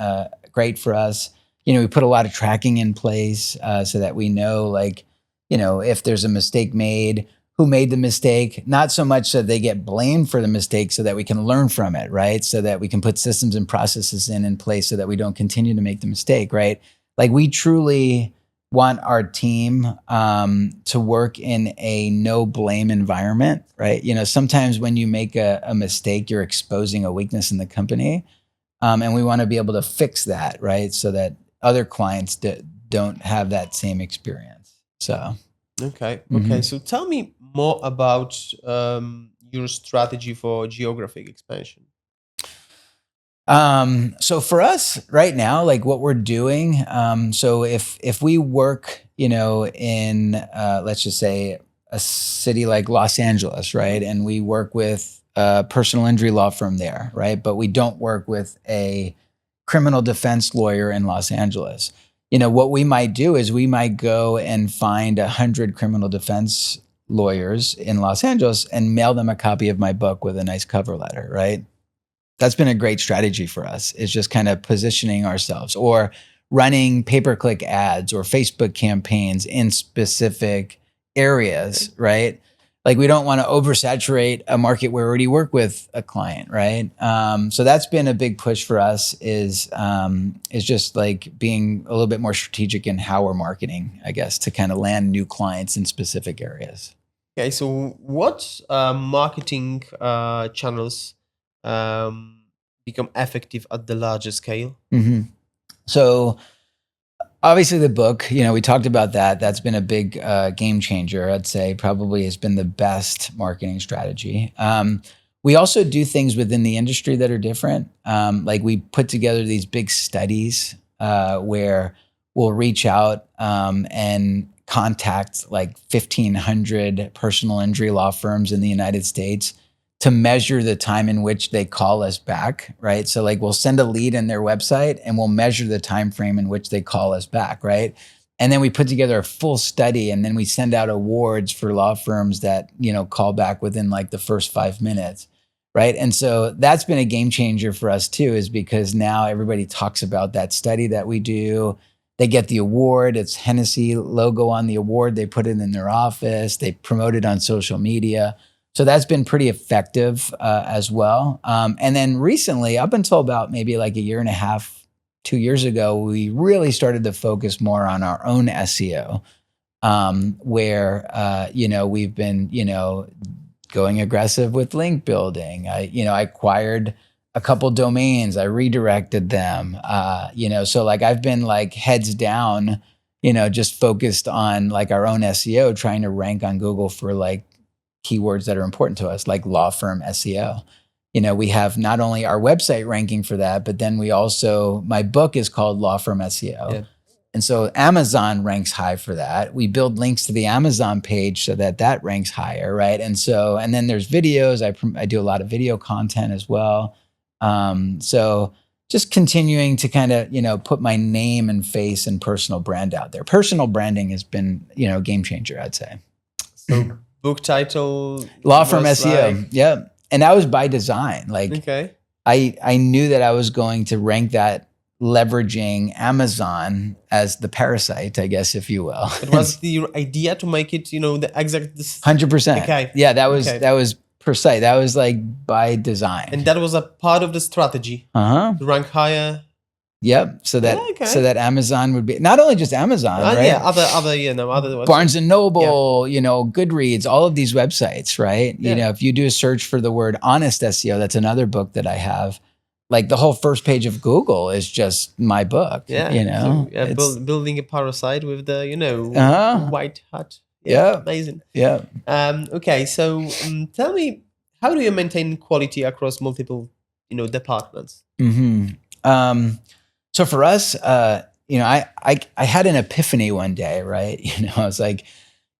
great for us. We put a lot of tracking in place so that we know, like, if there's a mistake made, who made the mistake, not so much so they get blamed for the mistake so that we can learn from it, right? So that we can put systems and processes in place so that we don't continue to make the mistake, right? Like we truly want our team to work in a no blame environment, right? Sometimes when you make a mistake, you're exposing a weakness in the company. And we want to be able to fix that, right? So that other clients don't have that same experience. So. Okay. So tell me more about your strategy for geographic expansion. So for us right now, like what we're doing, so if we work, in let's just say a city like Los Angeles, right, and we work with a personal injury law firm there, right, but we don't work with a criminal defense lawyer in Los Angeles. What we might do is we might go and find 100 criminal defense lawyers in Los Angeles and mail them a copy of my book with a nice cover letter, right? That's been a great strategy for us. It's just kind of positioning ourselves or running pay-per-click ads or Facebook campaigns in specific areas, right? Like we don't want to oversaturate a market where we already work with a client, right? So that's been a big push for us is just like being a little bit more strategic in how we're marketing, I guess, to kind of land new clients in specific areas. Okay, so what marketing channels become effective at the larger scale? So obviously the book, we talked about that. That's been a big game changer. I'd say probably has been the best marketing strategy. We also do things within the industry that are different. Like we put together these big studies where we'll reach out and contact like 1,500 personal injury law firms in the United States to measure the time in which they call us back, right? So like we'll send a lead in their website and we'll measure the time frame in which they call us back, right? And then we put together a full study and then we send out awards for law firms that, call back within like the first 5 minutes, right? And so that's been a game changer for us too, is because now everybody talks about that study that we do. They get the award. It's Hennessey logo on the award. They put it in their office. They promote it on social media. So that's been pretty effective as well. And then recently, up until about maybe like a year and a half, 2 years ago, we really started to focus more on our own SEO, where, we've been, going aggressive with link building. I acquired a couple domains. I redirected them, so like I've been like heads down, just focused on like our own SEO, trying to rank on Google for like keywords that are important to us, like law firm SEO. We have not only our website ranking for that, but then we also, my book is called Law Firm SEO. Yeah. And so Amazon ranks high for that. We build links to the Amazon page so that ranks higher, right? And then there's videos. I do a lot of video content as well. So just continuing to kind of, put my name and face and personal brand out there. Personal branding has been, a game changer, I'd say. So book title? Law Firm SEO. Like... Yep. And that was by design. Like, okay. I knew that I was going to rank that leveraging Amazon as the parasite, I guess, if you will. It was the idea to make it, the exact. 100%. Okay. Yeah, that was Okay. precise. That was like by design. And that was a part of the strategy Uh-huh. to rank higher. Yep. So that Okay. Amazon would be not only just Amazon, right? Yeah, other websites. Barnes and Noble, Goodreads, all of these websites, right? Yeah. If you do a search for the word honest SEO, that's another book that I have. Like the whole first page of Google is just my book. Yeah. So, building a parasite with the white hat. Yeah. Amazing. Yeah. Okay. So tell me, how do you maintain quality across multiple departments? So for us, I had an epiphany one day, right? I was like,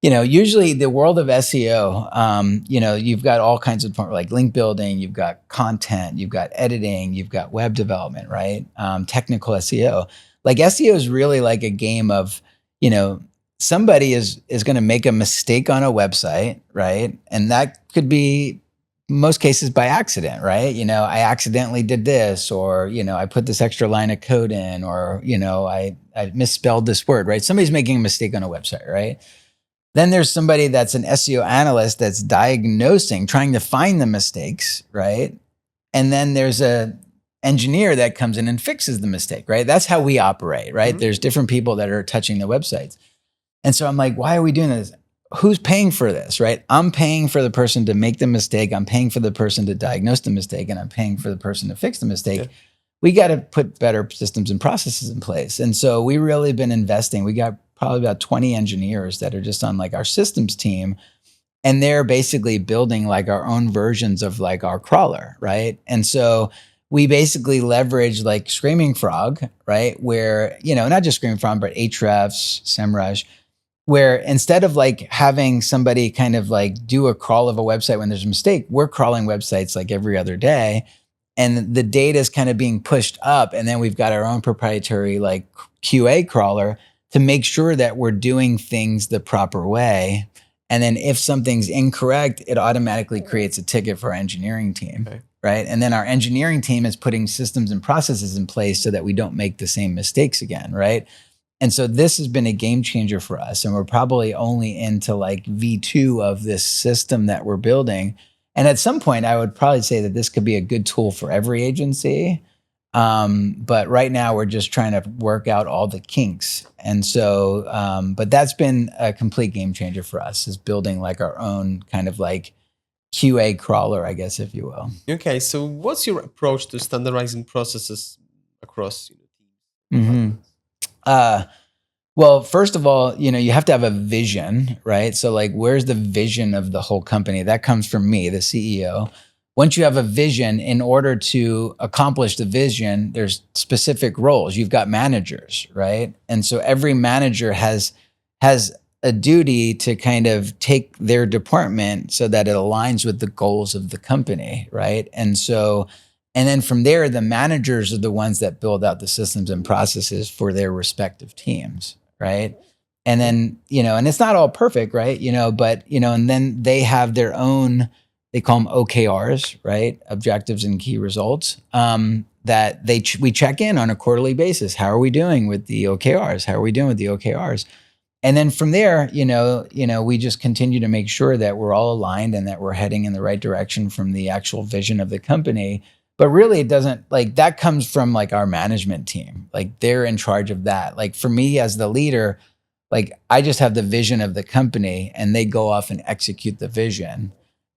usually the world of SEO, you've got all kinds of like link building, you've got content, you've got editing, you've got web development, right? Technical SEO. Like SEO is really like a game of, somebody is going to make a mistake on a website, right? And that could be most cases by accident, right? I accidentally did this, or, I put this extra line of code in, or, I misspelled this word, right? Somebody's making a mistake on a website, right? Then there's somebody that's an SEO analyst that's diagnosing, trying to find the mistakes, right? And then there's a engineer that comes in and fixes the mistake, right? That's how we operate, right? Mm-hmm. There's different people that are touching the websites. And so I'm like, why are we doing this? Who's paying for this, right? I'm paying for the person to make the mistake. I'm paying for the person to diagnose the mistake, and I'm paying for the person to fix the mistake. Yeah. We got to put better systems and processes in place. And so we really been investing. We got probably about 20 engineers that are just on like our systems team, and they're basically building like our own versions of like our crawler, right? And so we basically leverage like Screaming Frog, right? Where, not just Screaming Frog, but Ahrefs, SEMrush, where instead of like having somebody kind of like do a crawl of a website when there's a mistake, we're crawling websites like every other day. And the data is kind of being pushed up. And then we've got our own proprietary like QA crawler to make sure that we're doing things the proper way. And then if something's incorrect, it automatically creates a ticket for our engineering team, okay, right? And then our engineering team is putting systems and processes in place so that we don't make the same mistakes again, right? And so this has been a game changer for us. And we're probably only into like V2 of this system that we're building. And at some point, I would probably say that this could be a good tool for every agency. But right now, we're just trying to work out all the kinks. And so, but that's been a complete game changer for us, is building like our own kind of like QA crawler, I guess, if you will. Okay. So what's your approach to standardizing processes across teams? Mm-hmm. Well, first of all, you have to have a vision, right? So like, where's the vision of the whole company? That comes from me, the CEO. Once you have a vision, in order to accomplish the vision, there's specific roles. You've got managers, right? And so every manager has a duty to kind of take their department so that it aligns with the goals of the company, right? And then from there, the managers are the ones that build out the systems and processes for their respective teams, right? And then, and it's not all perfect, right? But, and then they have their own, they call them OKRs, right? Objectives and key results, that we check in on a quarterly basis. How are we doing with the OKRs? How are we doing with the OKRs? And then from there, we just continue to make sure that we're all aligned and that we're heading in the right direction from the actual vision of the company. But really, it doesn't, like, that comes from like our management team. Like, they're in charge of that. Like, for me as the leader, like, I just have the vision of the company and they go off and execute the vision.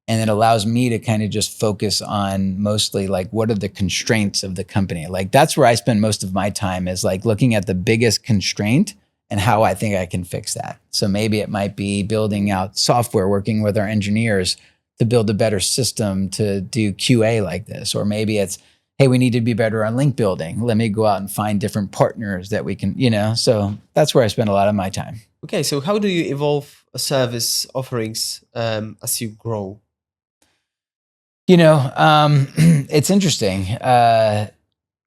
And it allows me to kind of just focus on mostly like, what are the constraints of the company? Like, that's where I spend most of my time, is like looking at the biggest constraint and how I think I can fix that. So maybe it might be building out software, working with our engineers to build a better system to do QA like this. Or maybe it's, hey, we need to be better on link building. Let me go out and find different partners that we can, so that's where I spend a lot of my time. Okay. So how do you evolve service offerings as you grow? It's interesting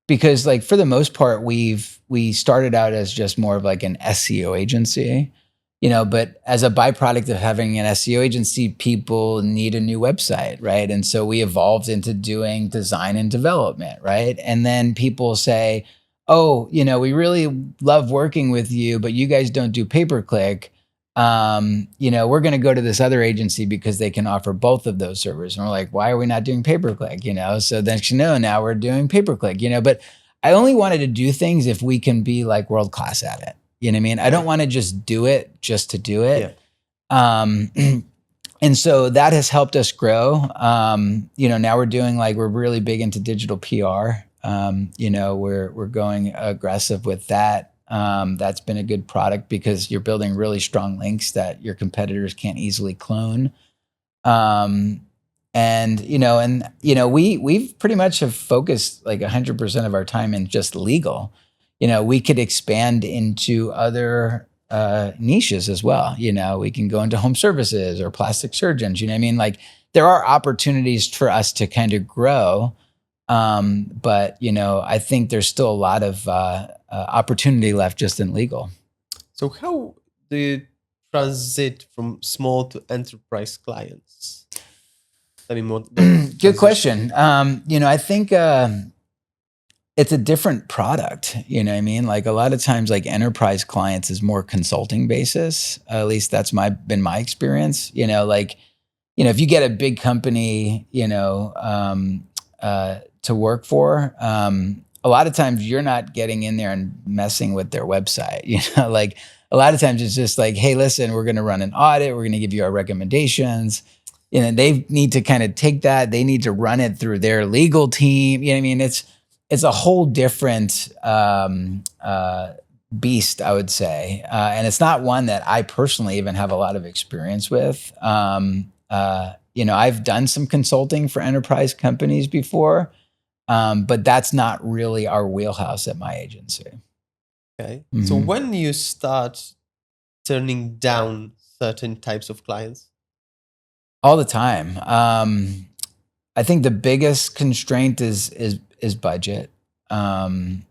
because like for the most part, we started out as just more of like an SEO agency. But as a byproduct of having an SEO agency, people need a new website, right? And so we evolved into doing design and development, right? And then people say, oh, we really love working with you, but you guys don't do pay-per-click. We're going to go to this other agency because they can offer both of those servers. And we're like, why are we not doing pay-per-click? So then, now we're doing pay-per-click, but I only wanted to do things if we can be like world-class at it. You know what I mean? I don't want to just do it just to do it. Yeah. And so that has helped us grow. Now we're really big into digital PR. We're going aggressive with that. That's been a good product because you're building really strong links that your competitors can't easily clone. We've pretty much have focused like 100% of our time in just legal. We could expand into other niches as well. We can go into home services or plastic surgeons. Like there are opportunities for us to kind of grow. But I think there's still a lot of opportunity left just in legal. So how do you transit from small to enterprise clients? I mean, good question. I think it's a different product. Like a lot of times, like enterprise clients is more consulting basis. At least that's been my experience. If you get a big company, to work for, a lot of times you're not getting in there and messing with their website. Like a lot of times it's just like, hey, listen, we're going to run an audit. We're going to give you our recommendations. They need to kind of take that. They need to run it through their legal team. It's a whole different beast, I would say. And it's not one that I personally even have a lot of experience with. I've done some consulting for enterprise companies before, but that's not really our wheelhouse at my agency. Okay. Mm-hmm. So when you start turning down certain types of clients? All the time. I think the biggest constraint is budget. Most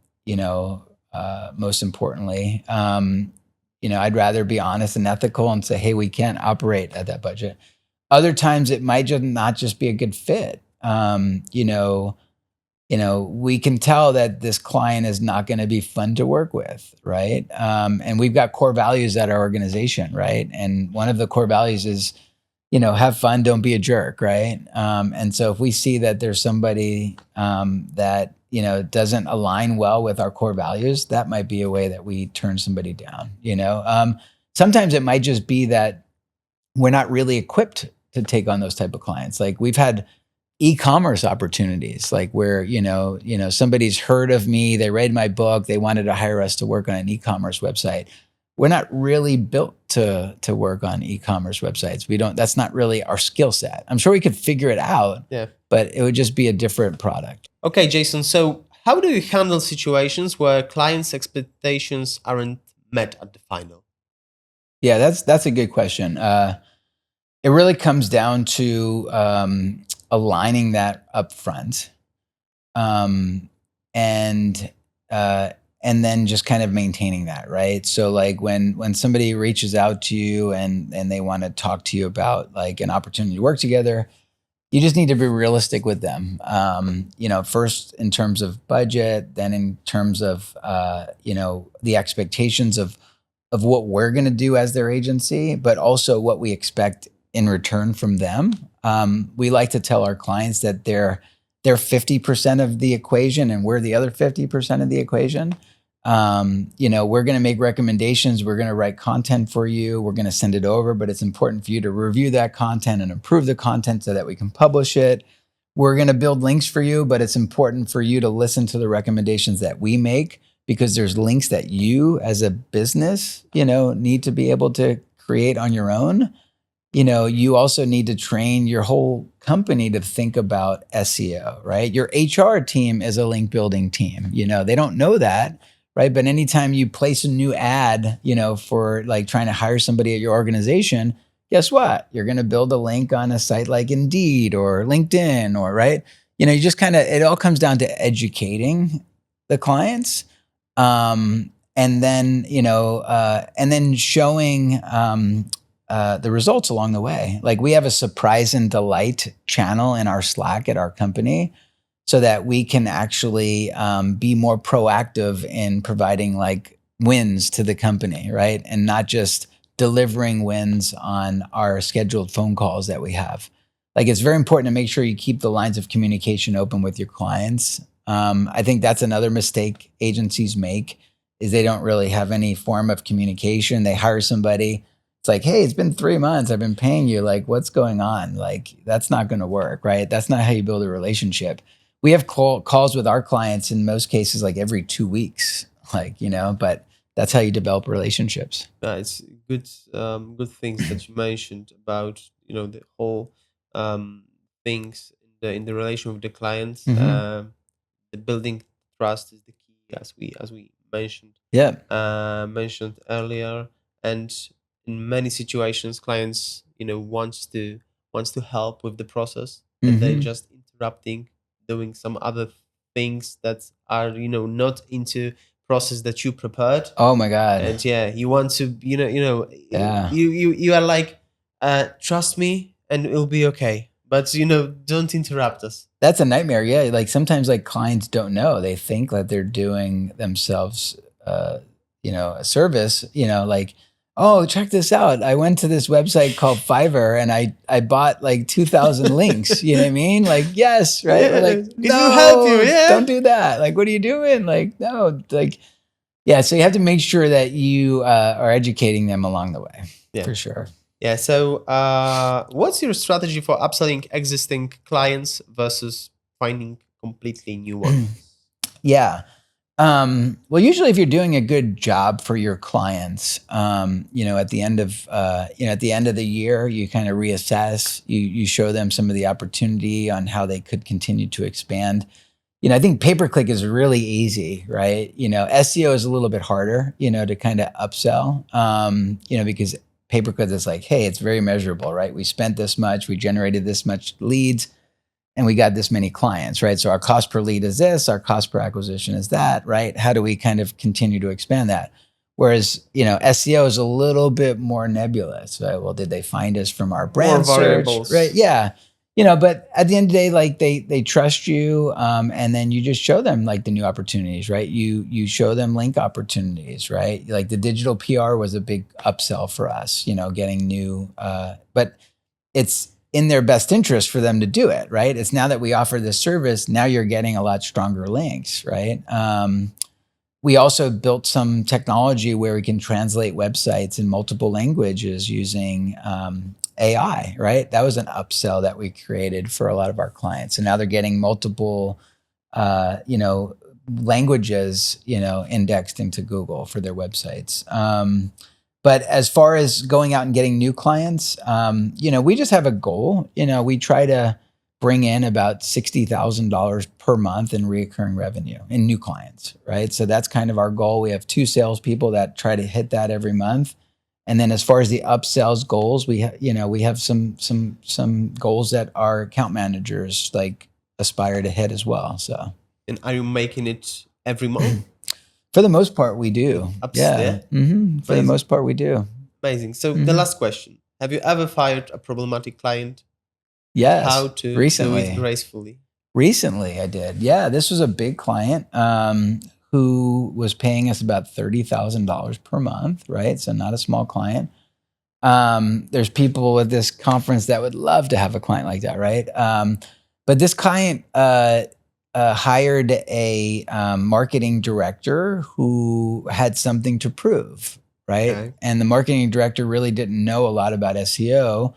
importantly, I'd rather be honest and ethical and say, hey, we can't operate at that budget. Other times it might just not just be a good fit. We can tell that this client is not going to be fun to work with, right? And we've got core values at our organization, right? And one of the core values is, have fun, don't be a jerk, right? And so if we see that there's somebody that, doesn't align well with our core values, that might be a way that we turn somebody down, Sometimes it might just be that we're not really equipped to take on those type of clients. Like we've had e-commerce opportunities, like where, somebody's heard of me, they read my book, they wanted to hire us to work on an e-commerce website. We're not really built to work on e-commerce websites. That's not really our skill set. I'm sure we could figure it out, but it would just be a different product. Okay, Jason. So how do you handle situations where clients' expectations aren't met at the final? Yeah, that's a good question. It really comes down to aligning that up front, and then just kind of maintaining that, right? So like when somebody reaches out to you and they want to talk to you about like an opportunity to work together, you just need to be realistic with them. First in terms of budget, then in terms of the expectations of what we're going to do as their agency, but also what we expect in return from them. We like to tell our clients that they're 50% of the equation and we're the other 50% of the equation. We're going to make recommendations. We're going to write content for you. We're going to send it over, but it's important for you to review that content and improve the content so that we can publish it. We're going to build links for you, but it's important for you to listen to the recommendations that we make, because there's links that you as a business, need to be able to create on your own. You also need to train your whole company to think about SEO, right? Your HR team is a link building team. They don't know that, right? But anytime you place a new ad, for like trying to hire somebody at your organization, guess what? You're going to build a link on a site like Indeed or LinkedIn, or right? You just it all comes down to educating the clients. And then showing the results along the way. Like we have a surprise and delight channel in our Slack at our company. so that we can actually be more proactive in providing like wins to the company, right? And not just delivering wins on our scheduled phone calls that we have. Like it's very important to make sure you keep the lines of communication open with your clients. I think that's another mistake agencies make is they don't really have any form of communication. They hire somebody. It's like, hey, it's been 3 months. I've been paying you. Like, what's going on? Like, that's not going to work, right? That's not how you build a relationship. We have calls with our clients in most cases, like every 2 weeks, like, but that's how you develop relationships. It's good things that you mentioned about the whole things in the relation with the clients. The building trust is the key, as we mentioned Yeah. mentioned earlier. And in many situations, clients wants to help with the process, and they just interrupting, doing some other things that are not into process that you prepared. Oh my God. And yeah, you want to Yeah. you are like, trust me and it'll be okay, but don't interrupt us. That's a nightmare. Yeah. Like sometimes like clients don't know. They think that they're doing themselves, a service, like, oh, check this out. I went to this website called Fiverr and I bought like 2,000 links. You know what I mean? Like, yes, right? Yeah, We're like, it no, will help you. Yeah, don't do that. Like, what are you doing? Like, no, like, yeah. So you have to make sure that you are educating them along the way. Yeah. For sure. Yeah. So, what's your strategy for upselling existing clients versus finding completely new ones? Yeah. Well, usually if you're doing a good job for your clients, at the end of, at the end of the year, you kind of reassess, you show them some of the opportunity on how they could continue to expand. I think pay-per-click is really easy, right? SEO is a little bit harder, to kind of upsell, because pay-per-click is like, hey, it's very measurable, right? We spent this much, we generated this much leads, and we got this many clients, right? So our cost per lead is this, our cost per acquisition is that, right? How do we kind of continue to expand that? Whereas, SEO is a little bit more nebulous, right? Well, did they find us from our brand More search, variables. right? Yeah. But at the end of the day, like they trust you, and then you just show them like the new opportunities, right? You show them link opportunities, right? Like the digital PR was a big upsell for us, getting new, but it's in their best interest for them to do it, right? It's now that we offer this service, now you're getting a lot stronger links, right? We also built some technology where we can translate websites in multiple languages using AI, right? That was an upsell that we created for a lot of our clients. And now they're getting multiple, languages, indexed into Google for their websites. But as far as going out and getting new clients, we just have a goal. We try to bring in about $60,000 per month in recurring revenue in new clients, right? So that's kind of our goal. We have 2 salespeople that try to hit that every month. And then as far as the upsells goals, we have some goals that our account managers like aspire to hit as well. So. And are you making it every month? For the most part, we do. Yeah. For the most part, we do. Amazing. So the last question: have you ever fired a problematic client? Yes. How to recently. do it gracefully? Recently, I did. Yeah, this was a big client who was paying us about $30,000 per month, right? So not a small client. There's people at this conference that would love to have a client like that, right? But this client hired a marketing director who had something to prove, right? Okay. And the marketing director really didn't know a lot about SEO,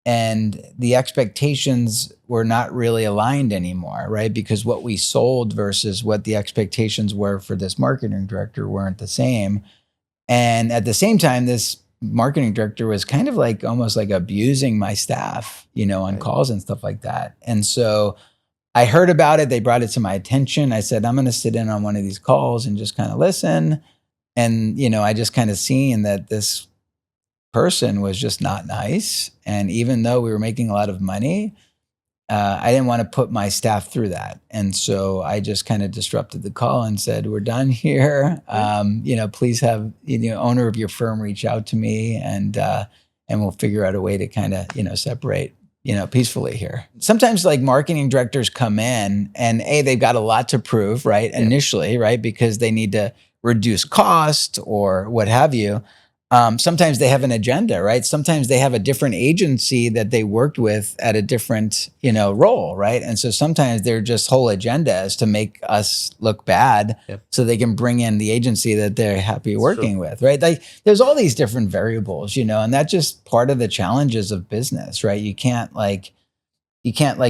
and the expectations were not really aligned anymore, right? Because what we sold versus what the expectations were for this marketing director weren't the same. And at the same time, this marketing director was kind of like almost like abusing my staff, on calls and stuff like that. And so I heard about it. They brought it to my attention. I said, I'm going to sit in on one of these calls and just kind of listen. And, I just kind of seen that this person was just not nice. And even though we were making a lot of money, I didn't want to put my staff through that. And so I just kind of disrupted the call and said, we're done here. Please have, owner of your firm reach out to me and we'll figure out a way to kind of, separate. peacefully here. Sometimes like marketing directors come in and they've got a lot to prove, right? Yeah. Initially, right? Because they need to reduce cost or what have you. Sometimes they have an agenda, right? Sometimes they have a different agency that they worked with at a different, role, right? And so sometimes their just whole agenda is to make us look bad so they can bring in the agency that they're happy working with, right? Like there's all these different variables, and that's just part of the challenges of business, right? You can't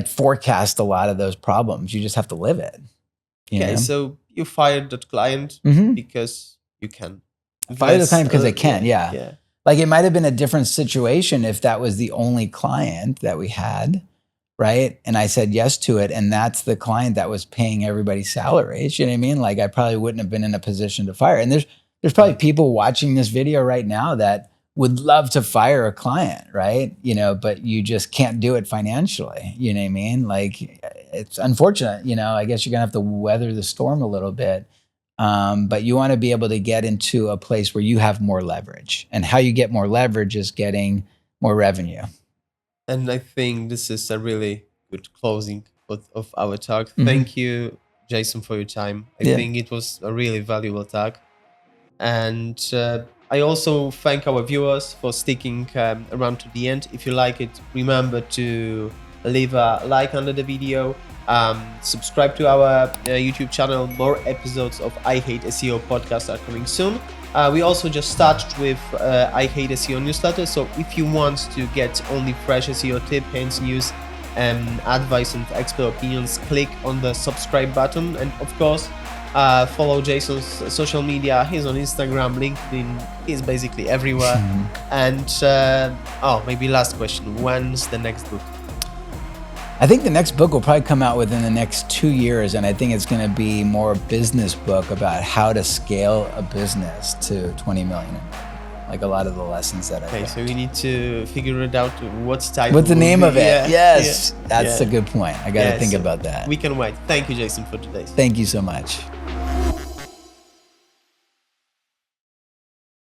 forecast a lot of those problems. You just have to live it. Okay, so you fired that client because you can. Fire the client because they can, yeah. Like it might have been a different situation if that was the only client that we had, right? And I said yes to it, and that's the client that was paying everybody's salaries. You know what I mean? Like I probably wouldn't have been in a position to fire. And there's probably people watching this video right now that would love to fire a client, right? But you just can't do it financially. You know what I mean? Like it's unfortunate. I guess you're gonna have to weather the storm a little bit. But you want to be able to get into a place where you have more leverage. And how you get more leverage is getting more revenue. And I think this is a really good closing of our talk. Thank you, Jason, for your time. I think it was a really valuable talk. And I also thank our viewers for sticking around to the end. If you like it, remember to leave a like under the video. Subscribe to our YouTube channel. More episodes of I Hate SEO podcast are coming soon. We also just started with I Hate SEO newsletter. So if you want to get only fresh SEO tip, hints, news, advice and expert opinions, click on the subscribe button. And of course, follow Jason's social media. He's on Instagram, LinkedIn. He's basically everywhere. And maybe last question. When's the next book? I think the next book will probably come out within the next 2 years, and I think it's going to be more a business book about how to scale a business to 20 million. Like a lot of the lessons that I've learned. So we need to figure it out. What's the name of it? Yes, that's a good point. I got to think about that. We can wait. Thank you, Jason, for today. Thank you so much.